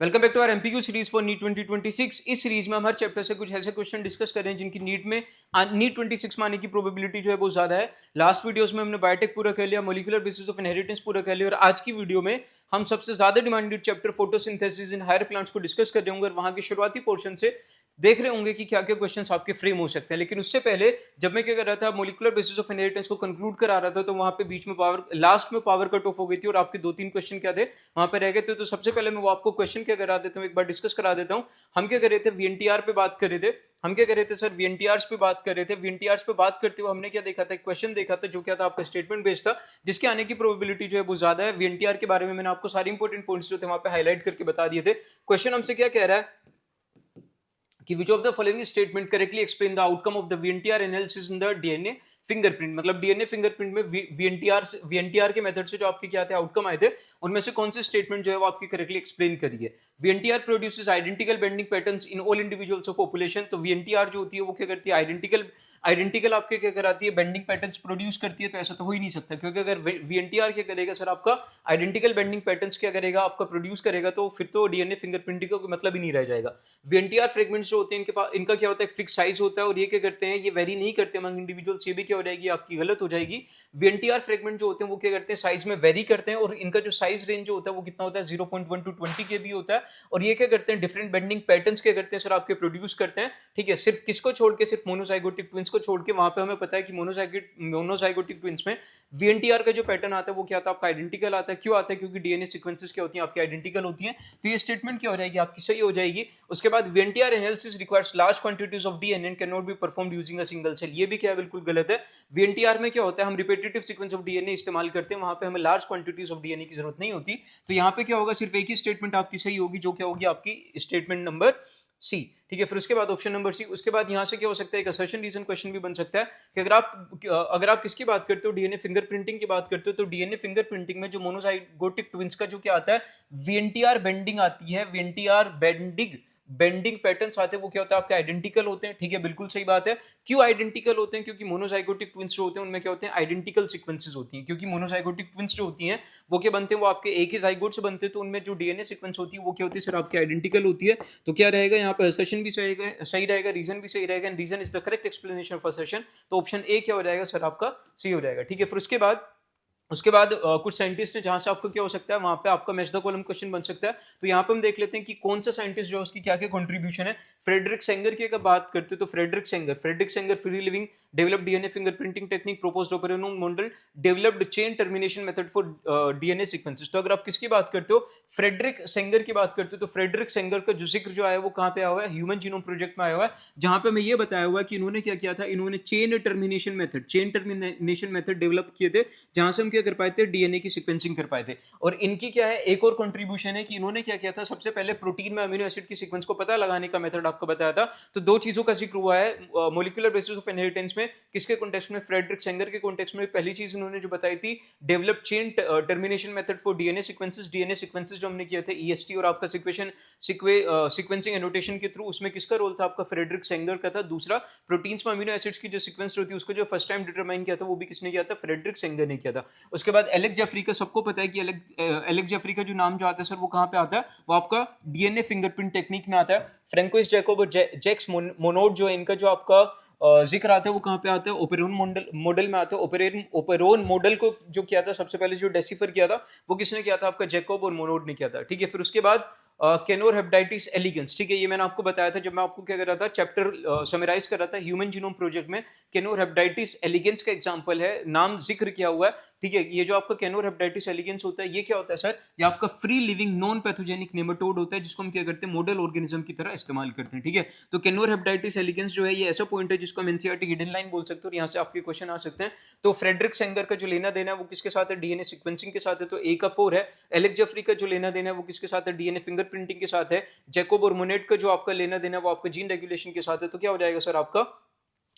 Welcome back to our MPQ series for NEET 2026। इस series में हम हर चैप्टर से कुछ ऐसे क्वेश्चन डिस्कस कर रहे हैं जिनकी नीट 26 में आने की प्रोबेबिलिटी जो है बहुत ज्यादा है। लास्ट वीडियोस में हमने बायोटेक पूरा कर लिया, मोलिकुलर बेसिस ऑफ इनहेरिटेंस पूरा कर लिया, और आज की वीडियो में हम सबसे ज्यादा demanded chapter photosynthesis in higher plants को डिस्कस कर रहे होंगे और वहां के शुरुआती पोर्शन से देख रहे होंगे कि क्या क्या क्वेश्चंस आपके फ्रेम हो सकते हैं। लेकिन उससे पहले जब मैं क्या कर रहा था, मोलिकुलर बेसिस ऑफ इनहेरिटेंस को कंक्लूड करा रहा था, तो वहां पे बीच में पावर लास्ट में पावर कट ऑफ हो गई थी और आपके दो तीन क्वेश्चन क्या थे वहां पे रह गए थे। तो सबसे पहले मैं वो आपको क्वेश्चन क्या करा देता हूँ, एक बार डिस्कस करा देता हूँ। हम क्या कर रहे थे, वीएनटीआर पे बात कर रहे थे। हम क्या कर रहे थे सर, वीएनटीआर पे बात कर रहे थे। वीएनटीआर पे बात करते हुए हमने क्या देखा था, क्वेश्चन देखा था जो क्या था, आपका स्टेटमेंट बेस्ड था जिसके आने की प्रोबेबिलिटी जो है बहुत ज्यादा है। वीएनटीआर के बारे में मैंने आपको सारे इंपॉर्टेंट पॉइंट्स जो थे वहां पे हाईलाइट करके बता दिए थे। क्वेश्चन हमसे क्या कह रहा है कि which of the following statement correctly explain the outcome of the VNTR analysis in the DNA fingerprint. मतलब डीएनए फिंगरप्रिंट में वीएनटीआर के मेथड से जो आपके क्या थे आउटकम आए थे, उनमें से कौन से स्टेटमेंट जो है वो आपकी करेक्टली एक्सप्लेन करिए। VNTR produces identical bending patterns in all individuals of population. तो वीएनटीआर जो होती है वो क्या करती है, आइडेंटिकल आपके क्या कराती है, बेंडिंग पैटर्न्स प्रोड्यूस करती है। तो ऐसा तो हो ही नहीं सकता, क्योंकि अगर वीएनटीआर क्या करेगा सर, आपका आइडेंटिकल बेंडिंग पैटर्न्स क्या करेगा, आपका प्रोड्यूस करेगा, तो फिर तो डीएनए फिंगरप्रिंटिंग का कोई मतलब ही नहीं रह जाएगा। वीएनटीआर फ्रेगमेंट्स जो होते हैं इनके पास, इनका क्या होता है, फिक्स साइज होता है और ये क्या करते हैं, ये वेरी नहीं करते अमंग इंडिविजुअल्स। ये भी क्या हो जाएगी, आपकी गलत हो जाएगी। वीएनटीआर फ्रेगमेंट जो होते हैं वो क्या करते हैं, साइज में वेरी करते हैं, और इनका जो साइज रेंज जो होता है वो कितना होता है, 0.1 टू 20 के भी होता है। और ये क्या करते हैं, डिफरेंट बेंडिंग पैटर्न्स क्या करते हैं सर, आपके प्रोड्यूस करते हैं। ठीक है, सिर्फ किसको छोड़ के, सिर्फ मोनोजाइगोटिक ट्विंस को छोड़ के। वहां पे हमें पता है कि मोनोजाइगोटिक ट्विंस में वीएनटीआर का जो पैटर्न आता है वो क्या आता है, आपका आइडेंटिकल आता है। क्यों आता है, क्योंकि डीएनए सीक्वेंसेस क्या होती हैं, आपकी आइडेंटिकल होती हैं। तो ये स्टेटमेंट क्या हो जाएगी, आपकी सही हो जाएगी। उसके बाद VNTR analysis requires large quantities of DNA and can not be performed using a single cell. ये भी क्या है, बिल्कुल गलत है। वीएनटीआर में क्या होता है, हम रिपीटेटिव सीक्वेंस ऑफ डीएनए इस्तेमाल करते हैं, वहां पे हमें लार्ज क्वांटिटीज ऑफ डीएनए की जरूरत नहीं होती। तो यहाँ पे क्या होगा, सिर्फ एक ही स्टेटमेंट आपकी सही होगी, जो क्या होगी, आपकी स्टेटमेंट नंबर सी। ठीक है, फिर उसके बाद ऑप्शन नंबर सी। उसके बाद यहां से क्या हो सकता है, एक असर्शन रीजन क्वेश्चन भी बन सकता है कि अगर आप किसकी बात करते हो, डीएनए फिंगरप्रिंटिंग की बात करते हो, तो डीएनए फिंगरप्रिंटिंग में जो मोनोजाइगोटिक ट्विंस का जो क्या आता है, वीएनटीआर बेंडिंग आती है। वीएनटीआर बेंडिंग पैटर्न्स आते हैं, वो क्या होता है, आपके आइडेंटिकल होते हैं। ठीक है, बिल्कुल सही बात है। क्यों आइडेंटिकल होते हैं, क्योंकि मोनोजाइगोटिक ट्विंस जो होते हैं उनमें क्या होते हैं, आइडेंटिकल सीक्वेंसेस होती हैं। क्योंकि मोनोजाइगोटिक ट्विंस जो होती हैं वो क्या बनते हैं, वो आपके एक ही जाइगोट से बनते हैं, तो उनमें जो डीएनए सीक्वेंस होती है वो क्या होती है सर, आपकी आइडेंटिकल होती है। तो क्या रहेगा यहाँ पर, असर्शन भी सही रहेगा, रीजन भी सही रहेगा, and reason is the correct explanation of assertion. तो ऑप्शन ए क्या हो जाएगा सर, आपका सी हो जाएगा। ठीक है, फिर उसके बाद कुछ साइंटिस्ट हैं जहां से आपको क्या हो सकता है, वहां पे आपका मैच द कॉलम क्वेश्चन बन सकता है। तो यहाँ पे हम देख लेते हैं कि कौन सा साइंटिस्ट जो है उसकी क्या क्या कंट्रीब्यूशन है। फ्रेडरिक सेंगर की अगर बात करते हैं तो Frederick Sanger free living develop DNA fingerprinting technique proposed operon model developed chain termination method for DNA sequences. तो अगर आप किसकी बात करते हो, फ्रेडरिक सेंगर की बात करते हो, तो फ्रेडरिक सेंगर का जो जिक्र जो आया वो कहाँ पे आया हुआ है, ह्यूमन जीनोम प्रोजेक्ट में आया हुआ है, जहां पे हमें ये बताया हुआ है कि इन्होंने क्या किया था, इन्होंने चेन टर्मिनेशन मेथड डेवलप किए थे, जहां से हम क्या कर पाए थे, डीएनए की सीक्वेंसिंग कर पाए थे। और इनकी क्या है, एक और कंट्रीब्यूशन है कि इन्होंने क्या किया था, सबसे पहले प्रोटीन में अमीनो एसिड की सीक्वेंस को पता लगाने का मेथड आपको बताया था। तो दो चीजों का जिक्र हुआ है मोलिकुलर बेसिस ऑफ इनहेरिटेंस में, किसके कॉन्टेक्स्ट में, फ्रेडरिक सेंगर के कॉन्टेक्स्ट में। पहली चीज उन्होंने जो बताई थी, develop chain termination method for DNA sequences जो हमने किए थे ईएसटी और आपका सीक्वेंसिंग एनोटेशन के थ्रू, उसमें किसका रोल था, आपका फ्रेडरिक सेंगर का था। दूसरा, प्रोटीन्स में अमीनो एसिड्स की जो सीक्वेंस होती है उसको जो फर्स्ट टाइम डिटरमाइन किया था वो भी किसने किया था, फ्रेडरिक सेंगर ने किया था। उसके बाद एलेक्स जेफरी का सबको पता है कि एलेक्स जेफरी का जो नाम जो आता है सर वो कहाँ पे आता है, वो आपका डीएनए फिंगरप्रिंट टेक्निक में आता है। फ्रेंकोइस जैकोब और जैक्स मोनोड जो है, इनका जो आपका जिक्र आता है वो कहाँ पे आता है, ओपेरोन मॉडल में आता है। ओपेरोन मॉडल को जो किया था सबसे पहले, जो डेसिफर किया था वो किसने किया था, आपका जैकोब और मोनोड ने किया था। ठीक है, फिर उसके बाद केनोर हेपेटाइटिस एलिगेंस। ठीक है, ये मैंने आपको बताया था जब मैं आपको क्या कर रहा था, चैप्टर समराइज कर रहा था ह्यूमन जीनोम प्रोजेक्ट में। केनोर हेपेटाइटिस एलिगेंस का एग्जांपल है, नाम जिक्र किया हुआ है। ठीक है, ये जो आपका केनोर हेपेटाइटिस एलिगेंस होता है, ये क्या होता है सर, ये आपका free living non pathogenic nematode होता है, जिसको हम क्या करते हैं, मॉडल ऑर्गेनिज्म की तरह इस्तेमाल करते हैं। ठीक है, तो केनोर हेपेटाइटिस एलिगेंस जो है ये ऐसा पॉइंट है जिसको हम एनसीईआरटी हिडन लाइन बोल सकते हैं, और यहाँ से आपके क्वेश्चन आ सकते हैं। तो फ्रेडरिक सेंगर का जो लेना देना है वो किसके साथ है, डीएनए सीक्वेंसिंग के साथ है, तो ए का 4 है। एलेक्स जेफरी का जो लेना देना है वो किसके साथ है, डीएनए फिंगरप्रिंटिंग के साथ है। जैकोब और मोनेट का जो आपका लेना देना है वो आपका जीन रेगुलेशन के साथ है। तो क्या हो जाएगा सर, आपका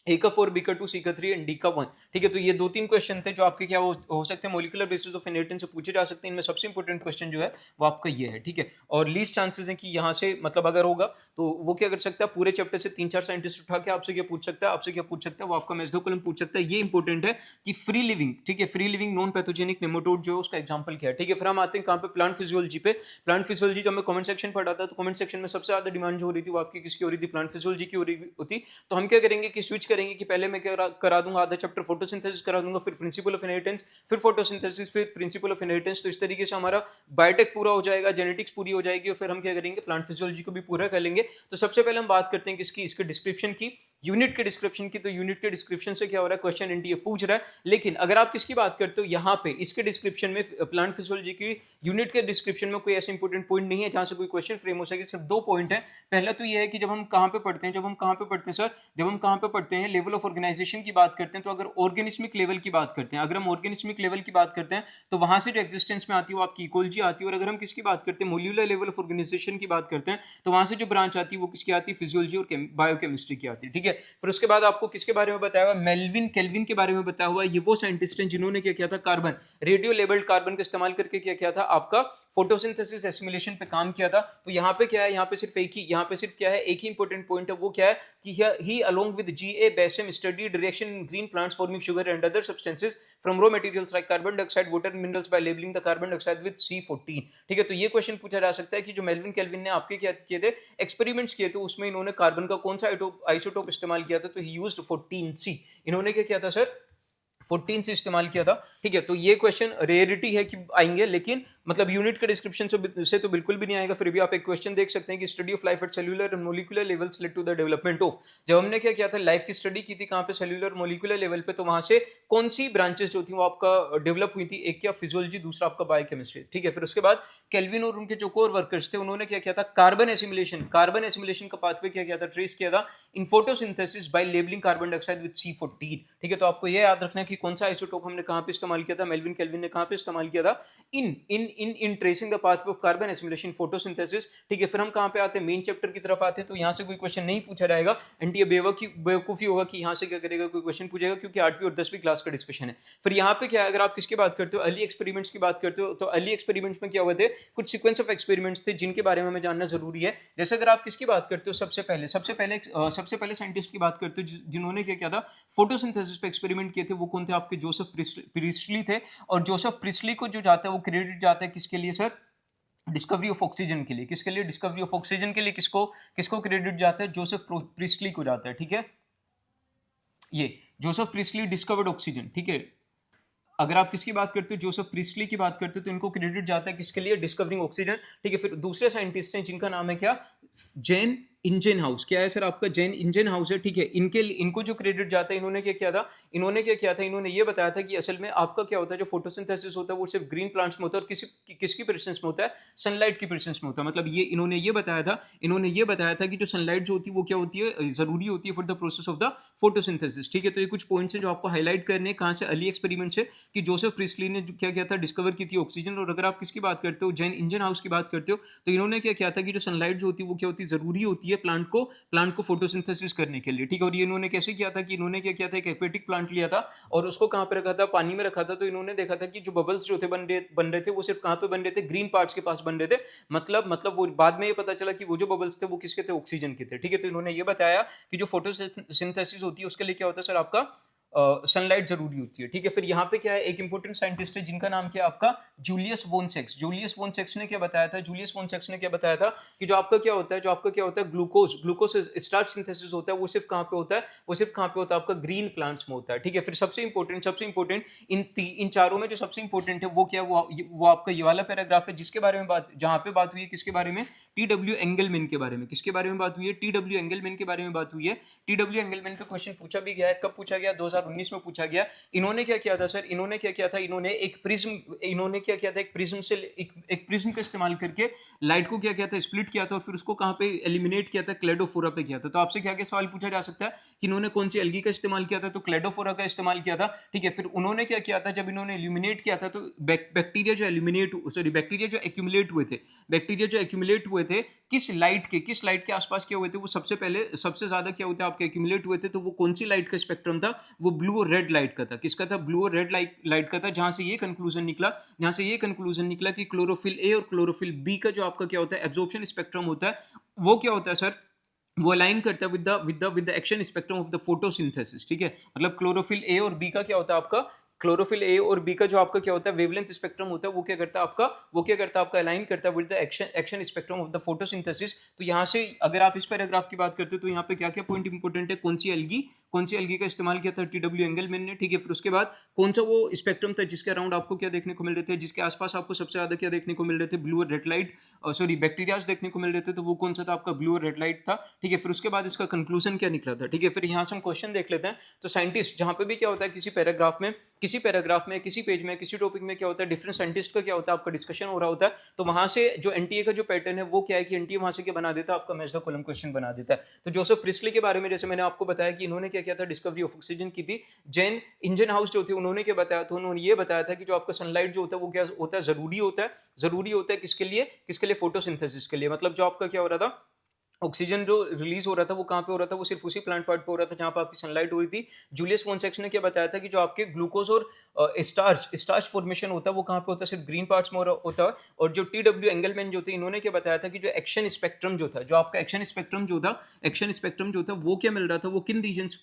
ए का 4, बी का 2, सी का 3 एंड डी का 1। ठीक है, तो ये 2-3 क्वेश्चन थे जो आपके क्या हो सकते हैं मॉलिक्यूलर बेसिस ऑफ इनहेरिटेंस से पूछे जा सकते हैं। इनमें सबसे इंपॉर्टेंट क्वेश्चन जो है वो आपका ये है। ठीक है, और लीस्ट चांसेस है कि यहाँ से मतलब अगर होगा तो वो क्या कर सकता है, पूरे चैप्टर से 3-4 साइंटिस्ट उठा के आपसे क्या पूछ सकता है, आपसे क्या पूछ सकता है, वो आपका मेसोकॉलम पूछ सकता है। ये इंपॉर्टेंट है कि फ्री लिविंग, ठीक है, free living non pathogenic nematode जो है उसका एग्जांपल क्या है। ठीक है, फिर हम आते हैं कहाँ पे, प्लांट फिजियोलॉजी पे। प्लांट फिजियोलॉजी जब मैं कमेंट सेक्शन पढ़ा था तो कमेंट सेक्शन में सबसे ज्यादा डिमांड जो हो रही थी वो आपकी किसकी हो रही थी, प्लांट फिजियोलॉजी की हो रही होती। तो हम क्या करेंगे कि स्विच करेंगे कि पहले मैं क्या करा दूंगा, आधा चैप्टर फोटोसिंथेसिस करा दूंगा, फिर प्रिंसिपल ऑफ इनहेरिटेंस, फिर फोटोसिंथेसिस, फिर प्रिंसिपल ऑफ इनहेरिटेंस। तो इस तरीके से हमारा बायोटेक पूरा हो जाएगा, जेनेटिक्स पूरी हो जाएगी, और फिर हम क्या करेंगे, प्लांट फिजियोलॉजी को भी पूरा कर लेंगे। तो सबसे पहले हम बात करते हैं किसकी, इसके डिस्क्रिप्शन की, यूनिट के डिस्क्रिप्शन की। तो यूनिट के डिस्क्रिप्शन से क्या हो रहा है, क्वेश्चन एनटीए पूछ रहा है। लेकिन अगर आप किसकी बात करते हो, यहाँ पे इसके डिस्क्रिप्शन में, प्लांट फिजियोलॉजी की यूनिट के डिस्क्रिप्शन में कोई ऐसा इंपॉर्टेंट पॉइंट नहीं है जहां से कोई क्वेश्चन फ्रेम हो सके। सिर्फ 2 पॉइंट है। पहला तो यह है कि जब हम कहां पे पढ़ते हैं, जब हम कहां पे पढ़ते हैं सर, जब हम कहां पे पढ़ते हैं लेवल ऑफ ऑर्गेनाइजेशन की बात करते हैं, तो अगर ऑर्गेनिस्मिक लेवल की बात करते हैं, अगर हम ऑर्गेनिस्मिक लेवल की बात करते हैं तो वहां से जो एग्जिस्टेंस में आती है वो आपकी इकोलॉजी आती है। और अगर हम किसकी बात करते हैं, मोल्यूलर लेवल ऑफ ऑर्गेनाइजेशन की बात करते हैं, तो वहां से जो ब्रांच आती है वो किसकी आती है, फिजियोलॉजी और बायोकेमिस्ट्री की आती है। ठीक है, फिर उसके बाद आपको किसके बारे में बताया हुआ, मेल्विन केल्विन के बारे में बताया हुआ। ये वो साइंटिस्ट हैं जिन्होंने क्या किया था, कार्बन, रेडियो लेबल्ड कार्बन का इस्तेमाल करके क्या किया था, आपका फोटोसिंथेसिस एसिमुलेशन पे काम किया था। तो यहाँ पे क्या है, यहाँ पे सिर्फ एक ही, यहाँ पे सिर्फ क्या है, एक ही इंपॉर्टेंट पॉइंट है, वो क्या है कि he along with GA Bassham studied reaction in green plants forming sugar and other substances from raw materials like carbon dioxide, water minerals by labelling the carbon dioxide with C14। ठीक है, तो ये question पूछा जा सकता है कि जो मेल्विन केल्विन ने आपके क्या किए थे, एक्सपेरिमेंट्स किए थे, उसमें इन्होंने कार्बन का कौन सा आइसोटोप इस्तेमाल किया था, तो ही यूज्ड 14C। इन्होंने क्या किया था सर, 14 से इस्तेमाल किया था। ठीक है, तो ये क्वेश्चन रेयरिटी है कि आएंगे, लेकिन मतलब यूनिट के डिस्क्रिप्शन से तो बिल्कुल भी नहीं आएगा। फिर भी आप एक क्वेश्चन देख सकते हैं कि study of life at cellular and molecular levels led to the development of. जब हमने क्या किया था, लाइफ की स्टडी की थी कहां पे, सेल्यूलर मोलिकुलर लेवल पे, तो वहां से कौन सी ब्रांचेस जो थी वो आपका डेवलप हुई थी, एक क्या फिजियोलॉजी, दूसरा आपका बायोकेमिस्ट्री। ठीक है, फिर उसके बाद केल्विन और उनके जो कोर वर्कर्स थे उन्होंने क्या किया था, कार्बन एसिमुलेशन का पाथवे क्या किया था, ट्रेस किया था in photosynthesis by labelling carbon dioxide with C14। ठीक है, तो आपको यह याद रखना है कि कौन सा आइसोटोप हमने कहां पे इस्तेमाल किया था, मेल्विन केल्विन ने कहां पे इस्तेमाल किया था, in in in in tracing the pathway of carbon assimilation photosynthesis. ठीक है, फिर हम कहां पे आते हैं, मेन चैप्टर की तरफ आते हैं। तो यहां से कोई क्वेश्चन नहीं पूछा जाएगा, एंटी बेवकूफी होगा कि यहां से क्या करेगा, कोई क्वेश्चन पूछेगा, क्योंकि 8वीं और 10वीं क्लास का डिस्कशन है। फिर यहाँ पे क्या है, अगर आप किसकी बात करते हो, अर्ली एक्सपेरिमेंट्स की बात करते हो, तो अर्ली एक्सपेरिमेंट्स में क्या हुए थे, कुछ सीक्वेंस ऑफ एक्सपेरिमेंट्स थे जिनके बारे में हमें जानना जरूरी है। जैसे अगर आप किसकी बात करते हो, सबसे पहले साइंटिस्ट की बात करते हो जिन्होंने क्या किया था, फोटोसिंथेसिस पे एक्सपेरिमेंट किए थे, वो कौन थे, आपके जोसेफ प्रिस्टली थे। और जोसेफ प्रिस्टली को जो जाता है वो क्रेडिट जाता है किसके लिए सर, डिस्कवरी ऑफ ऑक्सीजन के लिए। किसके लिए, डिस्कवरी ऑफ ऑक्सीजन के लिए किसको किसको क्रेडिट जाता है, जोसेफ प्रिस्टली को जाता है। ठीक है, ये जोसेफ प्रिस्टली डिस्कवर्ड ऑक्सीजन। ठीक है, अगर आप किसकी बात करते हो, जोसेफ प्रिस्टली की बात करते हो, तो इनको क्रेडिट जाता है किसके लिए, डिस्कवरिंग ऑक्सीजन। ठीक है, फिर दूसरे साइंटिस्ट हैं जिनका नाम है क्या, जेन इंजनहाउस। क्या है सर आपका, जेन इंजनहाउस है। ठीक है, इनको जो क्रेडिट जाता है, इन्होंने क्या किया था, इन्होंने ये बताया था कि असल में आपका क्या होता है, जो फोटोसिंथेसिस होता है वो सिर्फ ग्रीन प्लांट्स में होता है, और किसकी प्रेजेंस में होता है, सनलाइट की प्रेजेंस में होता है। मतलब ये इन्होंने ये बताया था कि जो सनलाइट जो होती है वो क्या होती है, जरूरी होती है for the process of the photosynthesis. ठीक है, तो ये कुछ पॉइंट्स हैं जो आपको हाईलाइट करने हैं, कहां से, अर्ली एक्सपेरिमेंट से, कि जोसेफ प्रिस्टली ने क्या किया था, डिस्कवर की थी ऑक्सीजन। और अगर आप किसकी बात करते हो, जेन इंजनहाउस की बात करते हो, तो इन्होंने क्या किया था कि जो सनलाइट जो होती है वो क्या होती है, जरूरी होती है प्लांट को फोटोसिंथेसिस करने के लिए। ठीक है, और ये इन्होंने कैसे किया था, कि इन्होंने क्या किया था, एक एक्वेटिक प्लांट लिया था और उसको कहां पे रखा था, पानी में रखा था। तो इन्होंने देखा था कि जो बबल्स जो थे बन रहे थे वो सिर्फ कहां पे बन रहे थे, ग्रीन पार्ट्स के पास बन रहे थे। मतलब वो बाद में ये पता चला कि वो जो बबल्स थे वो किसके थे, ऑक्सीजन के थे। ठीक है, तो इन्होंने ये बताया कि जो फोटोसिंथेसिस होती है उसके लिए क्या होता है सर, आपका सनलाइट जरूरी होती है। ठीक है, फिर यहाँ पे क्या है, एक इंपॉर्टेंट साइंटिस्ट है जिनका नाम क्या है आपका, जूलियस वोन सेक्स ने क्या बताया था, कि जो आपका क्या होता है, ग्लूकोज स्टार्च सिंथेसिस होता है, वो सिर्फ कहाँ पे होता है, आपका ग्रीन प्लांट्स में होता है। ठीक है, फिर सबसे इंपॉर्टेंट इन चारों में जो सबसे इंपॉर्टेंट है वो क्या, वो आपका ये वाला पैराग्राफ है, जिसके बारे में जहां पे बात हुई है, किसके बारे में, टी.डब्ल्यू. एंगलमैन के बारे में। किसके बारे में बात हुई है, टी.डब्ल्यू. एंगलमैन के बारे में बात हुई है। टी.डब्ल्यू. एंगलमैन पे क्वेश्चन पूछा भी गया है, कब पूछा गया, 2000 2019 में पूछा गया। इन्होंने क्या किया था सर, इन्होंने क्या किया था, इन्होंने एक प्रिज्म से एक प्रिज्म का इस्तेमाल करके लाइट को क्या किया था, स्प्लिट किया था और फिर उसको कहां पे एलिमिनेट किया था, क्लेडोफोरा पे किया था। तो आपसे क्या क्या सवाल पूछा जा सकता है कि इन्होंने कौन सी एल्गी का इस्तेमाल किया था, तो क्लेडोफोरा का इस्तेमाल किया था। ठीक है, फिर उन्होंने क्या किया था, जब इन्होंने एल्यूमिनेट किया था तो बैक्टीरिया जो बैक्टीरिया जो एक्यूमुलेट हुए थे, किस लाइट के आसपास क्या हुए थे, वो सबसे ज्यादा क्या होता है आपके एक्यूमुलेट हुए थे, तो वो कौन सी लाइट का स्पेक्ट्रम था, वो ब्लू और रेड लाइट का था। किसका था, ब्लू और रेड लाइट का था। जहां से ये कंक्लूजन निकला कि क्लोरोफिल ए और क्लोरोफिल बी का जो आपका क्या होता है एब्जॉर्प्शन स्पेक्ट्रम होता है, वो क्या होता है सर, वो अलाइन करता है with the action spectrum of the photosynthesis. ठीक है, मतलब क्लोरोफिल ए और बी का क्या होता है आपका, क्लोरोफिल ए और बी का जो आपका क्या होता है वेवलेंथ स्पेक्ट्रम होता है, वो क्या करता है आपका अलाइन करता है with the action spectrum of the photosynthesis. तो यहां से अगर आप इस पैराग्राफ की बात करते हो तो यहाँ पे क्या क्या पॉइंट इंपॉर्टेंट है, कौन सी एल्गी का इस्तेमाल किया था टी.डब्ल्यू. एंगलमैन ने। ठीक है, फिर उसके बाद कौन सा वो स्पेक्ट्रम था जिसके अराउंड आपको क्या देखने को मिल रहे थे, जिसके आसपास आपको सबसे ज्यादा क्या देखने को मिल रहे थे, ब्लू और रेड लाइट, बैक्टीरियाज देखने को मिल रहे थे, तो वो कौन सा था आपका, ब्लू और रेड लाइट था। ठीक है, फिर उसके बाद इसका कंक्लूजन क्या निकला था। ठीक है, फिर यहाँ से हम क्वेश्चन देख लेते हैं। तो साइंटिस्ट जहां पे भी क्या होता है, किसी पैराग्राफ में किसी पेज में किसी टॉपिक में क्या होता है, डिफरेंट साइंटिस्ट का क्या होता है आपका डिस्कशन हो रहा होता है, तो वहां से जो एनटीए का जो पैटर्न है वो क्या है कि एनटीए वहां से क्या बना देता है आपका मैच द कॉलम क्वेश्चन बना देता है। तो जोसेफ प्रिस्टली के बारे में जैसे मैंने आपको बताया कि इन्होंने क्या किया था, डिस्कवरी ऑफ ऑक्सीजन की थी। जैन इंजन हाउस जो थे उन्होंने क्या बताया था, उन्होंने ये बताया था कि जो आपका सनलाइट जो होता है वो क्या होता है, जरूरी होता है किसके लिए फोटोसिंथेसिस के लिए। मतलब जो आपका क्या हो रहा था, ऑक्सीजन जो रिलीज हो रहा था वो कहां पे हो रहा था, वो सिर्फ उसी प्लांट पार्ट पे हो रहा था जहां पे आपकी सनलाइट हो रही थी। जूलियस वॉनसेक्स ने क्या बताया था कि जो आपके ग्लूकोज और स्टार्च फॉर्मेशन होता है वो कहां पे होता है, सिर्फ ग्रीन पार्ट्स में होता है। और जो टी.डब्ल्यू. एंगलमैन जो थे, इन्होंने क्या बताया था कि जो एक्शन स्पेक्ट्रम जो था, जो आपका एक्शन स्पेक्ट्रम जो था वो क्या मिल रहा था, वो किन रीजन्स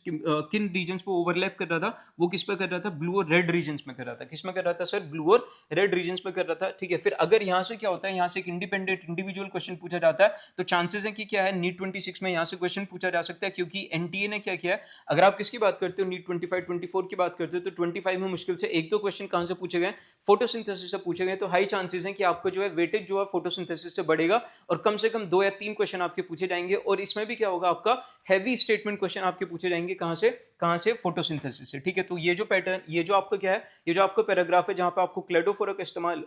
पे ओवरलैप कर रहा था, वो किस पे कर रहा था, ब्लू और रेड रीजन्स में कर रहा था। किस में कर रहा था सर, ब्लू और रेड रीजन्स में कर रहा था। ठीक है, फिर अगर यहां से क्या होता है, यहां से एक इंडिपेंडेंट इंडिविजुअल क्वेश्चन पूछा जाता है, तो चांसेस है कि क्या है, नीट 26 में यहां से क्वेश्चन पूछा जा सकता है, क्योंकि एनटीए ने क्या किया है, अगर आप किसकी बात करते हो, नीट 25 24 की बात करते हो, तो 25 में मुश्किल से एक दो क्वेश्चन कहां से पूछे गए, फोटोसिंथेसिस से पूछे गए। तो हाई चांसेस है कि आपको जो है वेटेज जो है फोटोसिंथेसिस से बढ़ेगा और कम से कम 2 या 3 क्वेश्चन आपके पूछे जाएंगे। और इसमें भी क्या होगा, आपका हैवी स्टेटमेंट क्वेश्चन आपके पूछे जाएंगे, कहां से फोटोसिंथेसिस से। ठीक है, तो ये जो पैटर्न, ये जो आपका क्या है, ये जो आपका पैराग्राफ है जहां पे आपको क्लेडोफोरा का इस्तेमाल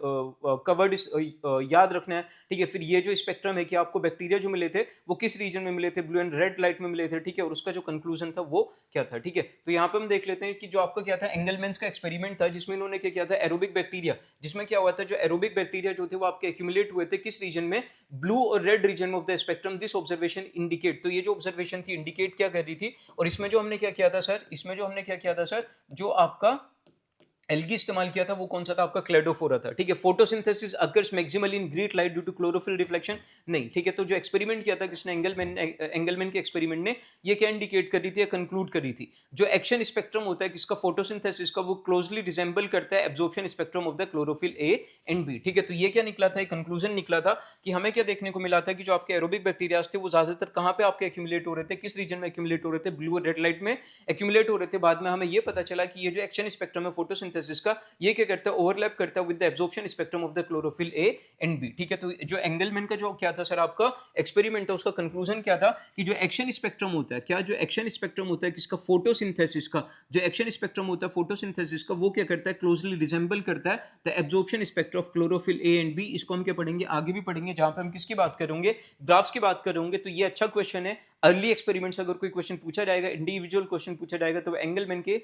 कवर्ड याद रखना है। ठीक है, फिर ये जो स्पेक्ट्रम है कि आपको बैक्टीरिया जो मिले थे वो किस रीजन में मिले थे, ब्लू एंड रेड लाइट में मिले थे। ठीक है, और उसका जो कंक्लूजन था वो क्या था। ठीक है, तो यहाँ पे हम देख लेते हैं कि जो आपका क्या था, एंगलमैन्स का एक्सपेरिमेंट था जिसमें इन्होंने क्या किया था, एरोबिक बैक्टीरिया, जिसमें क्या हुआ था, जो एरोबिक बैक्टीरिया जो थे वो आपके एक्यूमुलेट हुए थे किस रीजन में, ब्लू और red region of the spectrum. This observation indicate, तो ये जो ऑब्जर्वेशन थी इंडिकेट क्या कर रही थी, और इसमें जो हमने क्या किया था सर, जो आपका एल्गी इस्तेमाल किया था वो कौन सा था, आपका क्लेडोफोरा था। ठीक है, photosynthesis occurs maximally in great light due to chlorophyll reflection नहीं। ठीक है, तो जो एक्सपेरिमेंट किया था किसने, एंगलमैन के एक्सपेरिमेंट ने, ये क्या इंडिकेट कर रही थी या कंक्लूड कर रही थी, जो एक्शन स्पेक्ट्रम होता है किसका, फोटोसिंथेसिस का, वो क्लोजली रिजेंबल करता है absorption spectrum of the chlorophyll a and b. ठीक है, तो ये क्या निकला था, कंक्लूजन निकला था कि हमें क्या देखने को मिला था कि जो आपके एरोबिक बैक्टीरिया थे वो ज्यादातर कहां पे आपके एक्यूमुलेट हो रहे थे, किस रीजन में एक्यूमुलेट हो रहे थे, ब्लू और रेड लाइट में एक्यूमुलेट हो रहे थे। बाद में हमें ये पता चला कि ये जो एक्शन स्पेक्ट्रम है फोटोसिंथेसिस का, ये क्या करता है, ओवरलैप करता है with the absorption spectrum of the chlorophyll a and b. ठीक है, तो जो एंगलमैन का जो क्या था सर आपका एक्सपेरिमेंट था, उसका कंक्लूजन क्या था कि जो एक्शन स्पेक्ट्रम होता है, क्या जो एक्शन स्पेक्ट्रम होता है किसका, फोटोसिंथेसिस का, जो एक्शन स्पेक्ट्रम होता है फोटोसिंथेसिस का, वो क्या करता है, क्लोजली रिजेंबल करता है the absorption spectrum of chlorophyll a and b. इसको हम क्या पढ़ेंगे, आगे भी पढ़ेंगे, जहां पे हम किसकी बात करेंगे, ग्राफ्स की बात करेंगे। तो ये अच्छा क्वेश्चन है, अर्ली एक्सपेरिमेंट से अगर कोई क्वेश्चन पूछा जाएगा, इंडिविजुअल क्वेश्चन पूछा जाएगा, तो एंगलमैन के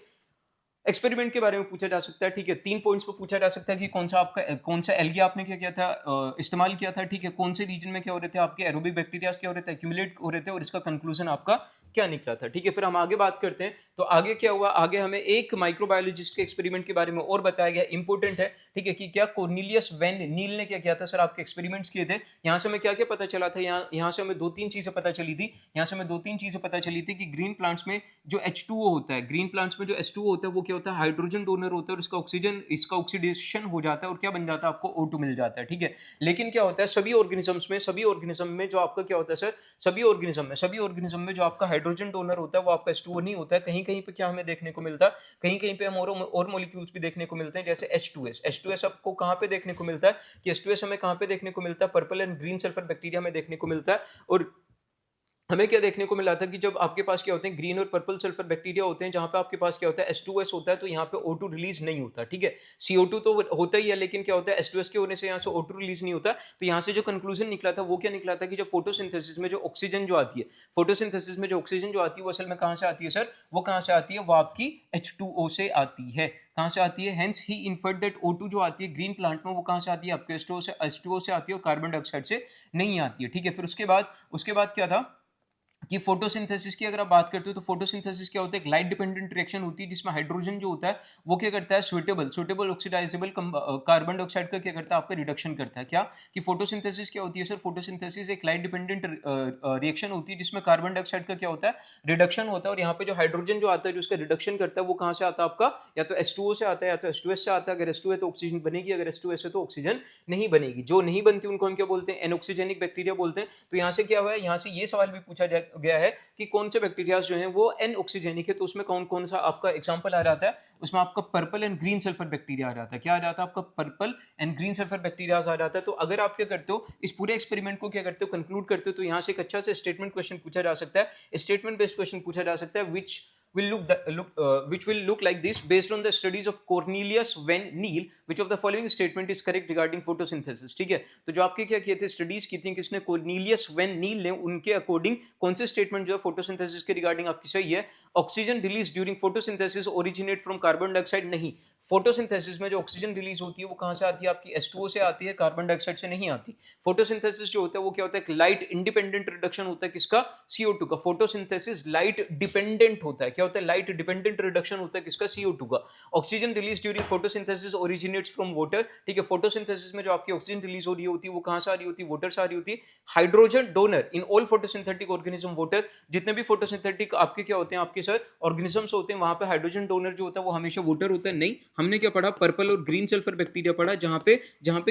एक्सपेरिमेंट के बारे में पूछा जा सकता है। ठीक है, 3 पॉइंट्स पे पूछा जा सकता है कि कौन सा एल्गी आपने क्या किया था, इस्तेमाल किया था। ठीक है, कौन से रीजन में क्या हो रहे थे, आपके एरोबिक बैक्टीरिया क्या हो रहे थे, एक्यूमुलेट हो रहे थे, और इसका कंक्लूजन आपका क्या निकला था। ठीक है, फिर हम आगे बात करते हैं। तो आगे क्या हुआ, आगे हमें एक माइक्रोबायोलॉजिस्ट के एक्सपेरिमेंट के बारे में और बताया गया, इंपॉर्टेंट है। ठीक है, कि क्या कोर्नेलियस वैन नील ने क्या किया था सर, आपके एक्सपेरिमेंट्स किए थे। यहाँ से हमें क्या क्या पता चला था, यहाँ से हमें 2-3 चीजें पता चली थी। यहाँ से हमें 2-3 चीजें पता चली थी कि ग्रीन प्लांट्स में जो H2O होता है, ग्रीन प्लांट्स में जो H2O होता है वो क्या होता है, हाइड्रोजन डोनर होता है, और इसका ऑक्सीडेशन हो जाता है और क्या बन जाता है, आपको O2 मिल जाता है। ठीक है, लेकिन क्या होता है, सभी ऑर्गेनिज्म में जो आपका क्या होता है सर, सभी ऑर्गेनिज्म में जो आपका हाइड्रोजन डोनर होता है वो आपका H2O नहीं होता है। कहीं कहीं पे क्या हमें देखने को मिलता है, कहीं कहीं पे हम और मॉलिक्यूल्स भी देखने को मिलते हैं, जैसे H2S आपको कहां पे देखने को मिलता है, कि H2S हमें कहां पे देखने को मिलता है, purple and green sulphur bacteria में देखने को मिलता है। और हमें क्या देखने को मिला था कि जब आपके पास क्या होते हैं ग्रीन और पर्पल सल्फर बैक्टीरिया होते हैं, जहां पे आपके पास क्या होता है H2S होता है, तो यहाँ पे O2 रिलीज नहीं होता, ठीक है। CO2 तो होता ही है, लेकिन क्या होता है H2S के होने से यहाँ से O2 रिलीज नहीं होता। तो यहाँ से जो कंक्लूजन निकला था वो क्या निकला था कि जब फोटोसिंथेसिस में जो ऑक्सीजन जो आती है, फोटोसिंथेसिस में जो ऑक्सीजन जो आती है वो असल में कहाँ से आती है सर, वो कहाँ से आती है, वो आपकी H2O से आती है। कहाँ से आती है? Hence he inferred that O2 जो आती है ग्रीन प्लांट में वो कहाँ से आती है, आपके H2O से आती है, और कार्बन डाइऑक्साइड से नहीं आती है, ठीक है। फिर उसके बाद क्या था कि फोटोसिंथेसिस की अगर आप बात करते हो तो फोटोसिंथेसिस क्या होता है, एक लाइट डिपेंडेंट रिएक्शन होती है जिसमें हाइड्रोजन जो होता है वो क्या करता है, सुटेबल ऑक्सीडाइजेबल कार्बन डाइऑक्साइड का क्या करता है, आपका रिडक्शन करता है। क्या कि फोटोसिंथेसिस क्या होती है सर, फोटोसिंथेसिस एक लाइट डिपेंडेंट रिएक्शन होती है जिसमें कार्बन डाइऑक्साइड का क्या होता है, रिडक्शन होता है। और यहाँ पे जो हाइड्रोजन जो आता है जो उसका रिडक्शन करता है वो कहाँ से आता है आपका, या तो H2O से आता है या तो H2S से आता है। अगर H2 है तो ऑक्सीजन बनेगी, अगर H2S है तो ऑक्सीजन नहीं बनेगी। जो नहीं बनती उनको हम क्या बोलते हैं, एनऑक्सीजेनिक बैक्टीरिया बोलते हैं। तो यहाँ से क्या हुआ है, यहाँ से ये सवाल भी पूछा गया है कि कौन से बैक्टीरिया जो हैं वो एन ऑक्सीजेनिक है, तो उसमें कौन कौन सा आपका एग्जांपल आ जाता है, उसमें आपका purple and green sulphur bacteria आ जाता है। क्या आ जाता है आपका, purple and green sulphur bacteria आ जाता है। तो अगर आप क्या करते हो, इस पूरे एक्सपेरिमेंट को क्या करते हो, कंक्लूड करते हो, तो यहाँ से एक अच्छा से स्टेटमेंट क्वेश्चन पूछा जा सकता है, स्टेटमेंट बेस्ड क्वेश्चन पूछा जा सकता है, which will look like this: based on the studies of Cornelius Van Neel, which of the following statement is correct regarding photosynthesis? ठीक है, तो जो आपके क्या किए थे, स्टडीज की थी किसने, कॉर्नीलियस वेन नील ने, उनके अकॉर्डिंग कौन से स्टेटमेंट जो है फोटोसिंथेसिस के रिगार्डिंग आपकी सही है। Oxygen release during photosynthesis originate from carbon dioxide, नहीं। फोटोसिंथेसिस में जो ऑक्सीजन रिलीज होती है वो कहां से आती है, आपकी H2O से आती है, कार्बन डाइऑक्साइड से नहीं आती। फोटोसिंथेसिस जो होता है वो क्या होता है, एक लाइट इंडिपेंडेंट रिडक्शन होता है, किसका, CO2 का। फोटोसिंथेसिस लाइट डिपेंडेंट होता है, क्या होता है, लाइट डिपेंडेंट रिडक्शन होता है, किसका, CO2 का। Oxygen release during photosynthesis originates from water, ठीक है। फोटोसिंथेसिस में जो आपकी ऑक्सीजन रिलीज हो रही होती है वो कहां से आ रही होती है, वाटर से आ रही होती है। Hydrogen donor in all photosynthetic organism water, जितने भी फोटोसिंथेटिक आपके क्या होते हैं, आपके सर ऑर्गेनिजम्स होते हैं, वहां पे हाइड्रोजन डोनर जो होता है वो हमेशा वाटर होता है, नहीं। हमने क्या पढ़ा, पर्पल और ग्रीन सल्फर बैक्टीरिया पढ़ा, जहां पे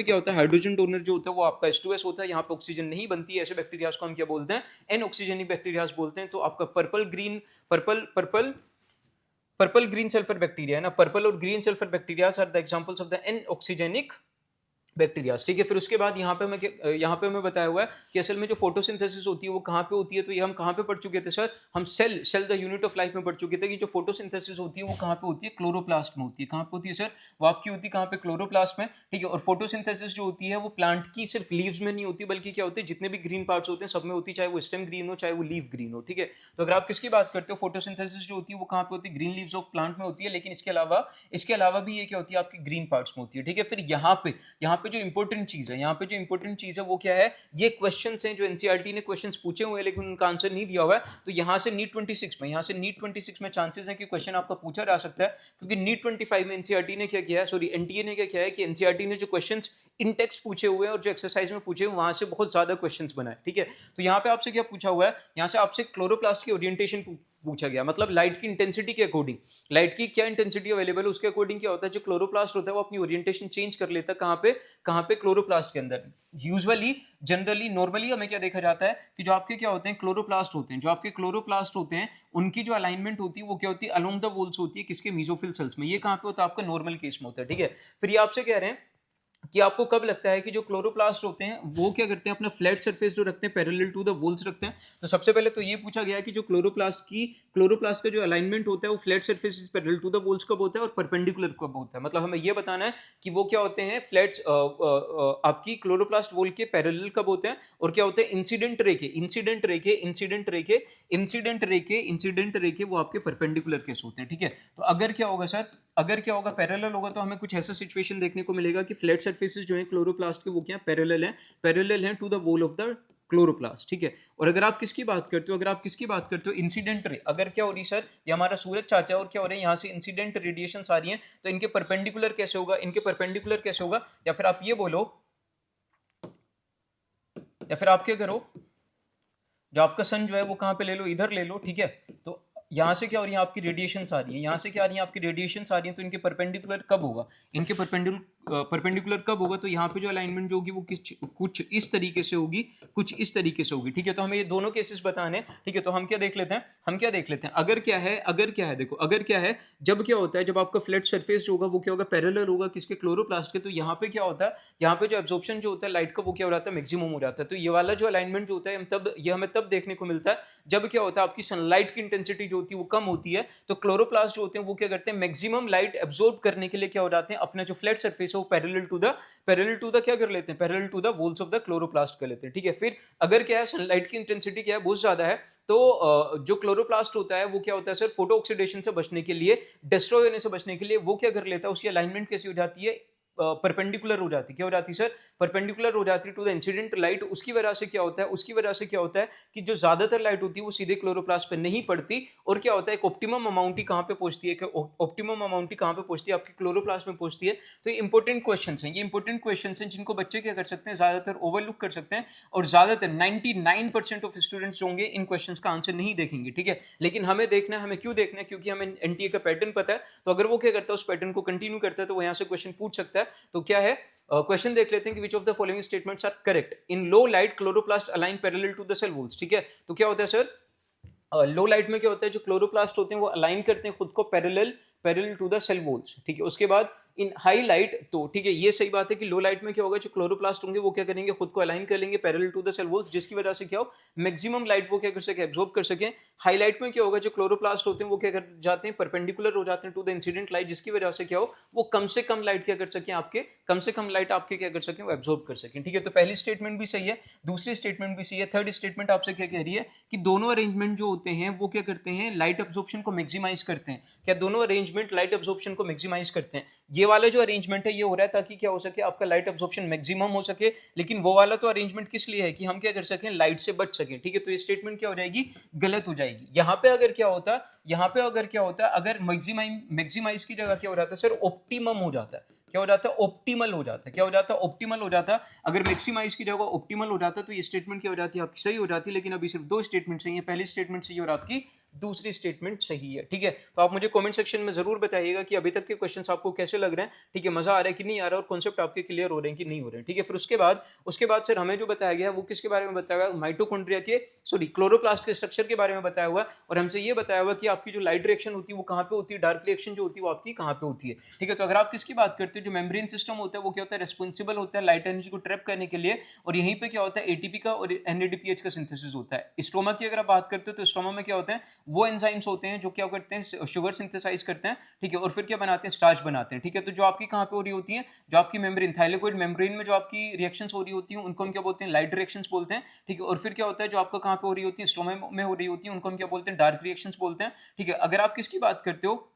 क्या होता है, हाइड्रोजन डोनर जो होता है वो आपका H2S होता है, यहाँ पे ऑक्सीजन नहीं बनती है। ऐसे बैक्टीरिया को हम क्या बोलते हैं, एन ऑक्सीजनिक बैक्टीरिया बोलते हैं। तो आपका पर्पल ग्रीन सल्फर बैक्टीरिया है ना, पर्पल और green sulphur bacteria are the examples of the anoxygenic bacteria, ठीक है। फिर उसके बाद यहाँ पे हमें बताया हुआ है कि असल में जो फोटोसिंथेसिस होती है वो कहाँ पे होती है, तो ये हम कहाँ पे पढ़ चुके थे सर, हम cell the unit of life में पढ़ चुके थे कि जो फोटोसिंथेसिस होती है वो कहाँ पे होती है, क्लोरोप्लास्ट में होती है। कहाँ पे होती है सर, वो आपकी होती है कहाँ पे, क्लोरोप्लास्ट में, ठीक है। और फोटोसिंथेसिस जो होती है वो प्लांट की सिर्फ लीव्स में नहीं होती, बल्कि क्या होती है, जितने भी ग्रीन पार्ट्स होते हैं सब में होती है, चाहे वो स्टेम ग्रीन हो चाहे वो लीव ग्रीन हो, ठीक है। तो अगर आप किसकी बात करते हो, फोटोसिंथेसिस जो होती है वो कहाँ पे होती है, ग्रीन लीव्स ऑफ प्लांट में होती है, लेकिन इसके अलावा भी ये क्या होती है, आपकी ग्रीन पार्ट्स में होती है, ठीक है। फिर यहाँ पे जो इंपॉर्टेंट चीज है, यहाँ पे जो इंपॉर्टेंट चीज है वो क्या है, ये क्वेश्चंस हैं जो एनसीईआरटी ने क्वेश्चंस पूछे हुए हैं लेकिन उनका आंसर नहीं दिया हुआ है। तो यहाँ से नीट 26 में चांसेस है कि क्वेश्चन आपका पूछा जा सकता है, क्योंकि नीट 25 में एनसीईआरटी ने क्या किया है, सॉरी एनटीए ने क्या किया है कि एनसीईआरटी ने जो क्वेश्चंस इन टेक्स्ट पूछे हुए हैं और जो एक्सरसाइज में पूछे हुए वहां से बहुत ज्यादा क्वेश्चंस बनाए, ठीक है। तो यहाँ पे आपसे क्या पूछा हुआ है, यहाँ से आपसे क्लोरोप्लास्ट की ओरिएंटेशन पूछा गया, मतलब लाइट की इंटेंसिटी के अकॉर्डिंग, लाइट की क्या इंटेंसिटी अवेलेबल है उसके अकॉर्डिंग क्या होता है, जो क्लोरोप्लास्ट होता है वो अपनी ओरिएंटेशन चेंज कर लेता है, कहाँ पे क्लोरोप्लास्ट के अंदर। यूजुअली जनरली नॉर्मली हमें क्या देखा जाता है कि जो आपके क्या होते हैं, क्लोरोप्लास्ट होते हैं, जो आपके क्लोरोप्लास्ट होते हैं उनकी जो अलाइनमेंट होती है वो क्या होती है, अलोंग द वॉल्स होती है, किसके, मेसोफिल सेल्स में। ये कहाँ पे होता है, आपका नॉर्मल केस में होता है, ठीक है। फिर ये आपसे कह रहे हैं कि आपको कब लगता है कि जो क्लोरोप्लास्ट होते हैं वो क्या करते हैं, अपना फ्लैट सरफेस जो रखते हैं पैरेलल टू द वॉल्स रखते हैं। तो सबसे पहले तो ये पूछा गया कि जो क्लोरोप्लास्ट का जो अलाइनमेंट होता है वो flat surface parallel to the walls कब होता है और परपेंडिकुलर कब होता है। मतलब हमें ये बताना है कि वो क्या होते हैं, फ्लैट्स आपकी क्लोरोप्लास्ट वॉल के पैरेलल कब होते हैं, और क्या होते हैं, इंसिडेंट रेखे वो आपके परपेंडिकुलर केस होते हैं, ठीक है। तो अगर क्या होगा सर, अगर क्या होगा, पैरेलल होगा तो हमें कुछ ऐसा सिचुएशन देखने को मिलेगा कि फ्लैट सरफेसेस जो है क्लोरोप्लास्ट के वो क्या पैरेलल हैं to the wall of the chloroplast, ठीक है। और अगर आप किसकी बात करते हो, इंसिडेंट रे, अगर क्या हो रही सर, ये हमारा सूरज चाचा और क्या हो रहे हैं, यहाँ से इंसिडेंट रेडिएशंस आ रही हैं, तो इनके परपेंडिकुलर कैसे होगा, या फिर आप ये बोलो, या फिर आप क्या करो, जो आपका सन जो है वो कहाँ पे ले लो, इधर ले लो, ठीक है। तो यहाँ से क्या हो रही है, आपकी रेडिएशंस आ रही है, यहाँ से क्या आ रही है, आपकी रेडिएशंस आ रही है, तो इनके परपेंडिकुलर कब होगा, इनके परपेंडिकुलर कब होगा, तो यहाँ पे जो अलाइनमेंट जो होगी वो कुछ इस तरीके से होगी, कुछ इस तरीके से होगी, ठीक है। तो हमें ये दोनों केसेस बताने हैं, ठीक है। तो हम क्या देख लेते हैं, अगर क्या है देखो, अगर क्या है, जब क्या होता है, जब आपका फ्लैट सरफेस जो होगा वो क्या होगा, पैरेलल होगा किसके, क्लोरोप्लास्ट के। तो यहाँ पे क्या होता है, यहाँ पे जो एब्जॉर्प्शन जो होता है लाइट का वो क्या हो जाता है, मैक्सिमम हो जाता है। तो ये वाला जो अलाइनमेंट जो होता है हमें तब देखने को मिलता है जब क्या होता है, आपकी सनलाइट की इंटेंसिटी जो होती है वो कम होती है। तो क्लोरोप्लास्ट जो होते हैं वो क्या करते हैं, मैक्सिमम लाइट एब्जॉर्ब करने के लिए क्या हो जाते हैं, अपना जो फ्लैट सरफेस है वो पैरेलल टू द क्या कर लेते हैं, parallel to the walls of the chloroplast कर लेते हैं, ठीक है। फिर अगर क्या है, सनलाइट की इंटेंसिटी क्या है, बहुत ज्यादा है, तो जो क्लोरोप्लास्ट होता है वो क्या होता है सर, फोटो ऑक्सीडेशन से बचने के लिए, डिस्ट्रॉय होने से बचने के लिए वो क्या कर लेता है, उसकी अलाइनमेंट कैसी हो जाती है, परपेंडिकुलर हो जाती है। क्या हो जाती है सर, परपेंडिकुलर हो जाती है टू द इंसिडेंट लाइट। उसकी वजह से क्या होता है कि जो ज्यादातर लाइट होती है वो सीधे क्लोरोप्लास्ट पे नहीं पड़ती, और क्या होता है, एक ऑप्टिमम अमाउंट ही कहां पे पहुंचती है, आपकी क्लोरोप्लास्ट में पहुंचती है। तो ये इंपॉर्टेंट क्वेश्चंस हैं जिनको बच्चे क्या कर सकते हैं, ज्यादातर ओवरलुक कर सकते हैं, और ज्यादातर 99% ऑफ स्टूडेंट्स जो होंगे इन क्वेश्चंस का आंसर नहीं देखेंगे, ठीक है। लेकिन हमें देखना है, हमें क्यों देखना है, क्योंकि हमें एनटीए का पैटर्न पता है। तो अगर वो क्या करता है, उस पैटर्न को कंटिन्यू करता है, तो वो यहाँ से क्वेश्चन पूछ सकता है। तो क्या है, क्वेश्चन देख लेते हैं कि which of the following statements are correct. In low light chloroplast align parallel to the cell walls, ठीक है। तो क्या होता है सर, लो लाइट में क्या होता है, जो क्लोरोप्लास्ट होते हैं वो अलाइन करते हैं खुद को parallel to the cell walls, ठीक है। उसके बाद इन हाई लाइट, तो ठीक है, ये सही बात है कि लो लाइट में क्या होगा, जो क्लोरोप्लास्ट होंगे वो क्या करेंगे, खुद को अलाइन कर लेंगे parallel to the cell walls, जिसकी वजह से क्या हो, मैक्सिमम लाइट वो क्या कर सके, एब्जॉर्ब कर सके। हाई लाइट में क्या होगा, जो क्लोरोप्लास्ट होते हैं वो क्या कर जाते हैं, परपेंडिकुलर हो जाते हैं टू द इंसिडेंट लाइट, जिसकी वजह से क्या हो, वो कम से कम लाइट क्या कर सके, आपके क्या कर सके, वो एब्जॉर्ब कर सके, ठीक है। तो पहली स्टेटमेंट भी सही है, दूसरी स्टेटमेंट भी सही है। थर्ड स्टेटमेंट आपसे क्या कह रही है कि दोनों अरेंजमेंट जो होते हैं वो क्या करते हैं, लाइट एब्जॉर्प्शन को मैक्सिमाइज करते हैं। क्या दोनों अरेंजमेंट लाइट एब्जॉर्प्शन को मैक्सिमाइज करते हैं? ये वाला जो अरेंजमेंट है ये हो रहा है ताकि क्या हो सके, आपका लाइट एब्जॉर्प्शन मैक्सिमम हो सके। लेकिन वो वाला तो अरेंजमेंट किस लिए है, कि हम क्या कर सकें, लाइट से बच सकें, ठीक है। तो ये स्टेटमेंट क्या हो जाएगी, गलत हो जाएगी। यहाँ पे अगर क्या होता, अगर मैक्सिमाइज की जगह क्या हो जाता है सर, ऑप्टिमम हो जाता है। क्या हो जाता है, ऑप्टिमल हो जाता है। क्या हो जाता है, ऑप्टिमल हो जाता है। अगर मैक्सिमाइज की जगह ऑप्टिमल हो जाता तो ये स्टेटमेंट क्या हो जाती है, आपकी सही हो जाती। लेकिन अभी सिर्फ दो स्टेटमेंट सही है, पहली स्टेटमेंट सही और आपकी दूसरी स्टेटमेंट सही है, ठीक है। तो आप मुझे कमेंट सेक्शन में जरूर बताइएगा कि अभी तक के क्वेश्चंस आपको कैसे लग रहे हैं, ठीक है, मजा आ रहा है कि नहीं आ रहा, और कॉन्सेप्ट आपके क्लियर हो रहे हैं कि नहीं हो रहे हैं, ठीक है। फिर उसके बाद सर हमें जो बताया गया है वो किसके बारे में बताया हुआ है, माइटोकॉन्ड्रिया के क्लोरोप्लास्ट के स्ट्रक्चर के बारे में बताया हुआ है। और हमसे ये बताया हुआ कि आपकी जो लाइट रिएक्शन होती है वो कहाँ पे होती है, डार्क रिएक्शन जो होती है वो आपकी कहाँ पे होती है, ठीक है। तो अगर आप किसकी बात करते हो, जो मेम्ब्रेन सिस्टम होता है वो क्या होता है, रिस्पॉन्सिबल होता है लाइट एनर्जी को ट्रैप करने के लिए, और यहीं पे क्या होता है, एटीपी का और एनएडीपीएच का सिंथेसिस होता है। स्टोमा की अगर आप बात करते हो तो स्टोमा में क्या होता है, वो एंजाइम्स होते हैं जो क्या करते हैं, शुगर सिंथेसाइज करते हैं, ठीक है, और फिर क्या बनाते हैं, स्टार्च बनाते हैं, ठीक है। तो जो आपकी कहाँ पे हो रही होती है, जो आपकी मेम्ब्रेन, थाइलेकोइड मेम्ब्रेन में जो आपकी रिएक्शंस हो रही होती हैं उनको हम क्या बोलते हैं, लाइट रिएक्शंस बोलते हैं, ठीक है। और फिर क्या होता है, जो आपका कहाँ पे हो रही होती है, स्टोमा में हो रही होती है, उनको हम क्या बोलते हैं, डार्क रिएक्शंस बोलते हैं, ठीक है। अगर आप किसकी बात करते हो,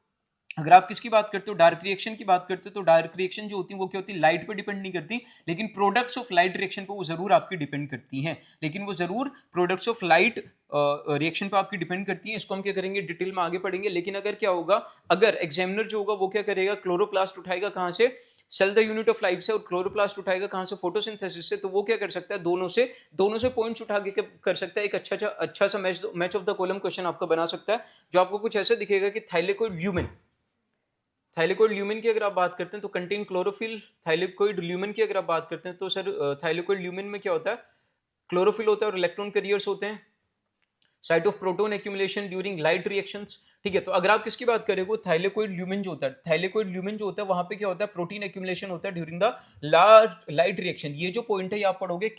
डार्क रिएक्शन की बात करते हो, तो डार्क रिएक्शन जो होती है वो क्या होती है, लाइट पे डिपेंड नहीं करती, लेकिन प्रोडक्ट्स ऑफ लाइट रिएक्शन पे वो जरूर आपकी डिपेंड करती हैं। लेकिन वो जरूर प्रोडक्ट्स ऑफ लाइट रिएक्शन पे आपकी डिपेंड करती है। इसको हम क्या करेंगे, डिटेल में आगे पढ़ेंगे। लेकिन अगर क्या होगा, अगर एग्जामिनर जो होगा वो क्या करेगा, क्लोरोप्लास्ट उठाएगा कहाँ से, cell the unit of life से, और क्लोरोप्लास्ट उठाएगा कहाँ से, फोटोसिंथेसिस से। तो वो क्या कर सकता है, दोनों से पॉइंट्स उठा के कर सकता है, एक अच्छा सा match of the column question आपका बना सकता है, जो आपको कुछ ऐसे दिखेगा कि थाइलेकोइड ल्यूमेन की अगर आप बात करते हैं तो कंटेन क्लोरोफिल। थाइलेकोइड ल्यूमेन की अगर आप बात करते हैं तो सर थाइलेकोइड ल्यूमेन में क्या होता है, क्लोरोफिल होता है और इलेक्ट्रॉन कैरियर्स होते हैं, site of proton accumulation during light reactions, ठीक है। तो अगर आप किसकी बात करेंगे, थाइलेकोइड ल्यूमेन जो होता है वहां पे क्या होता है, प्रोटीन एक्यूमुलेशन होता है during the large light reaction. ये जो पॉइंट है ये आप पढ़ोगे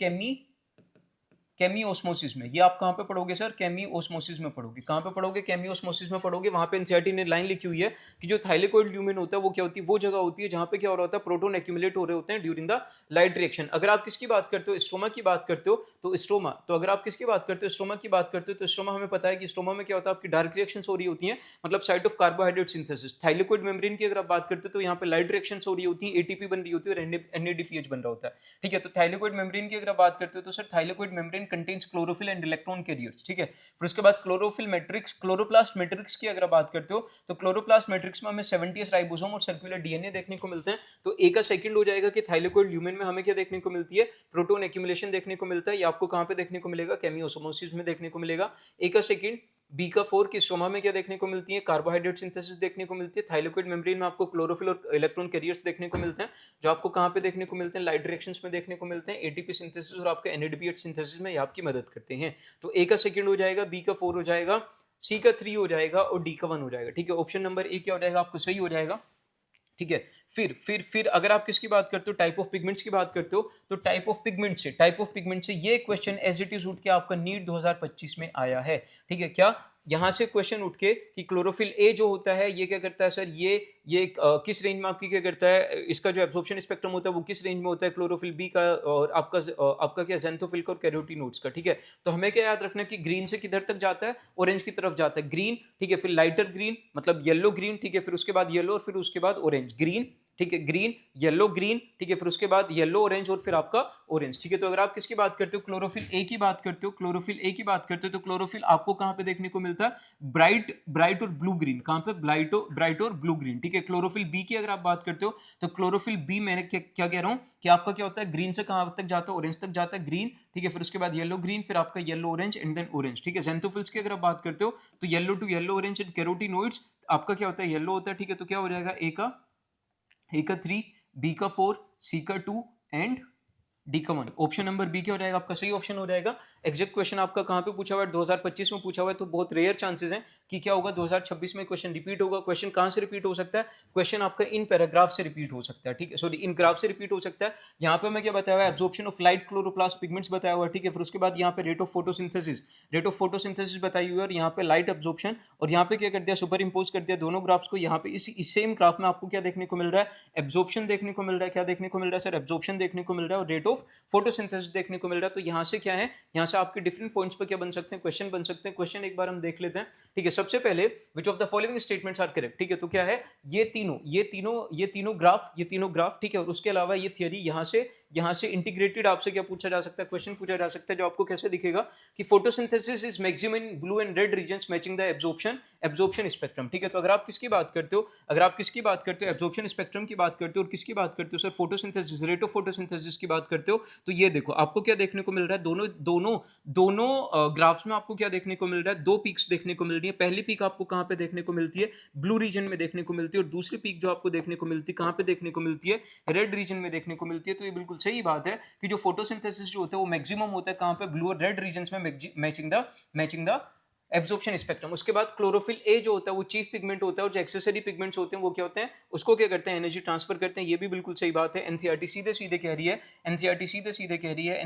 केमी ओस्मोसिस में। ये आप कहां पे पढ़ोगे सर, केमी ओस्मोसिस में पढ़ोगे। कहां पे पढ़ोगे, केमी ओस्मोसिस में पढ़ोगे। वहां पे एनसीईआरटी ने लाइन लिखी हुई है कि जो थाइलेकोइड ल्यूमेन होता है वो क्या होती है, वो जगह होती है जहां पे क्या हो रहा होता है, प्रोटॉन एक्यूमुलेट हो रहे होते हैं ड्यूरिंग द लाइट रिएक्शन। अगर आप किसकी बात करते हो, स्ट्रोमा की बात करते हो, तो स्ट्रोमा, तो अगर आप किसकी बात करते हो, स्ट्रोमा की बात करते हो, तो स्ट्रोमा हमें पता है कि स्ट्रोमा में क्या होता है, आपकी डार्क रिएक्शन हो रही होती है, मतलब site of carbohydrate synthesis. Thylakoid membrane की अगर आप बात करते हो तो यहाँ पे लाइट रिएक्शन हो रही होती है, एटीपी बन रही होती है और एनएडीपीएच बन रहा होता है, ठीक है। तो थाइलेकोइड मेम्ब्रेन की अगर आप बात करते हो तो sir thylakoid membrane contains chlorophyll and electron carriers, ठीक है। फिर उसके बाद क्लोरोप्लास्ट मैट्रिक्स की अगर आप बात करते हो तो क्लोरोप्लास्ट मैट्रिक्स में हमें 70s राइबोसोम और सर्कुलर डीएनए देखने को मिलते हैं। तो एक का सेकंड हो जाएगा कि थाइलेकोइड ल्यूमेन में हमें क्या देखने को मिलती है, प्रोटॉन एक्यूमुलेशन देखने को मिलता है। ये आपको कहां पे देखने को मिलेगा, केमी ओस्मोसिस में देखने को मिलेगा। एक का सेकंड बी का 4 की स्ट्रोमा में क्या देखने को मिलती है, कार्बोहाइड्रेट सिंथेसिस देखने को मिलती है। थाइलाकोइड मेम्ब्रेन में आपको क्लोरोफिल और इलेक्ट्रॉन कैरियर्स देखने को मिलते हैं, जो आपको कहाँ पे देखने को मिलते हैं, लाइट डायरेक्शंस में देखने को मिलते हैं। एटीपी सिंथेसिस और आपका एनएडीपीएच सिंथेसिस में ये आपकी मदद करते हैं। तो ए का सेकंड हो जाएगा, बी का 4 हो जाएगा, सी का 3 हो जाएगा और डी का 1 हो जाएगा। ठीक है, ऑप्शन नंबर ए क्या हो जाएगा आपको सही हो जाएगा। ठीक है, फिर अगर आप किसकी बात करते हो, टाइप ऑफ पिगमेंट्स की बात करते हो, तो टाइप ऑफ पिगमेंट से ये क्वेश्चन एज इट इज उठ के आपका नीट 2025 में आया है। ठीक है, क्या यहां से क्वेश्चन उठ के कि क्लोरोफिल ए जो होता है ये क्या करता है सर, ये किस रेंज में आपकी क्या करता है, इसका जो एब्जॉर्प्शन स्पेक्ट्रम होता है वो किस रेंज में होता है क्लोरोफिल बी का, और आपका क्या ज़ेंथोफिल का और कैरोटीनोइड्स का। ठीक है, तो हमें क्या याद रखना है कि ग्रीन से किधर तक जाता है, ऑरेंज की तरफ जाता है, ग्रीन। ठीक है, फिर लाइटर ग्रीन मतलब येलो ग्रीन। ठीक है, फिर उसके बाद येलो और फिर उसके बाद ऑरेंज, ग्रीन। ठीक है, ग्रीन येलो ग्रीन। ठीक है, फिर उसके बाद येलो ऑरेंज और फिर आपका ऑरेंज। ठीक है, तो अगर आप किसकी बात करते हो, क्लोरोफिल ए की बात करते हो, क्लोरोफिल ए की बात करते हो, तो क्लोरोफिल आपको कहां पे देखने को मिलता है, ब्राइट और ब्लू ग्रीन। कहां पे, ब्राइट और ब्लू ग्रीन। ठीक है, क्लोरोफिल बी की अगर आप बात करते हो तो क्लोरोफिल बी मैंने क्या कह रहा हूं कि आपका क्या होता है, ग्रीन से कहां तक जाता है, ऑरेंज तक जाता है, ग्रीन। ठीक है, फिर उसके बाद येलो ग्रीन, फिर आपका yellow orange and then orange. ठीक है, ज़ेंथोफिल्स की अगर आप बात करते हो तो yellow to yellow orange and carotenoids आपका क्या होता है, येलो होता है। ठीक है, तो क्या हो जाएगा, ए का 3, बी का 4, सी का 2 एंड डी का 1। ऑप्शन नंबर बी क्या हो जाएगा आपका सही ऑप्शन हो जाएगा। एग्जैक्ट क्वेश्चन आपका कहां पे पूछा हुआ है, 2025 में पूछा हुआ है, तो बहुत रेयर चांसेस हैं कि क्या होगा 2026 में क्वेश्चन रिपीट होगा। क्वेश्चन कहां से रिपीट हो सकता है, क्वेश्चन आपका इन पैराग्राफ से रिपीट हो सकता है। ठीक है, सॉरी इन ग्राफ से रिपीट हो सकता है। यहाँ पे मैं क्या बताया हुआ है, absorption of light chloroplast pigments बताया हुआ है। ठीक है, फिर उसके बाद यहाँ पे रेट ऑफ फोटोसिंथेसिस बताई हुई है, और यहाँ पे लाइट एब्जॉर्प्शन, और यहाँ पे क्या कर दिया, सुपर इम्पोज कर दिया दोनों ग्राफ्स को। यहाँ पे इस सेम ग्राफ में आपको क्या देखने को मिल रहा है, एब्जॉर्प्शन देखने को मिल रहा है। क्या देखने को मिल रहा है सर, एब्जॉर्प्शन देखने को मिल रहा है और रेट ऑफ फोटोसिंथेसिस देखने को मिल रहा है। तो यहां से क्या है, यहां से आपके डिफरेंट पॉइंट्स पर क्या बन सकते हैं, क्वेश्चन बन सकते हैं। क्वेश्चन एक बार हम देख लेते हैं। ठीक है, सबसे पहले which of the following statements are correct. ठीक है, तो क्या है, ये तीनों ग्राफ। ठीक है, और उसके अलावा ये थियरी यहां से इंटीग्रेटेड आपसे क्या पूछा जा सकता है, क्वेश्चन पूछा जा सकता है, जो आपको कैसे दिखेगा कि photosynthesis is maximum in blue and red regions matching the absorption spectrum. ठीक है, तो अगर आप किसकी बात करते हो, एब्जॉर्प्शन स्पेक्ट्रम की बात करते हो, और किसकी बात करते हो sir, photosynthesis, rate of photosynthesis की बात करते हो, तो ये देखो आपको क्या देखने को मिल रहा है, दोनों ग्राफ्स में आपको क्या देखने को मिल रहा है, दो पीक्स देखने को मिल रही है। पहली पीक आपको कहां पे देखने को मिलती है, ब्लू रीजन में देखने को मिलती है, और दूसरी पीक जो आपको देखने को मिलती है कहां पे देखने को मिलती है, रेड रीजन में देखने को मिलती है। तो ये बिल्कुल सही बात है कि जो फोटोसिंथेसिस जो होता है वो मैक्सिमम होता है कहां पे, ब्लू और रेड रीजन में, मैचिंग द एब्जॉर्प्शन स्पेक्ट्रम। उसके बाद क्लोरोफिल ए जो होता है वो चीफ पिगमेंट होता है, और जो एक्सेसरी पिगमेंट्स होते हैं वो क्या होते हैं, उसको क्या करते हैं, एनर्जी ट्रांसफर करते हैं। ये भी बिल्कुल सही बात है। एनसीईआरटी सीधे सीधे कह रही है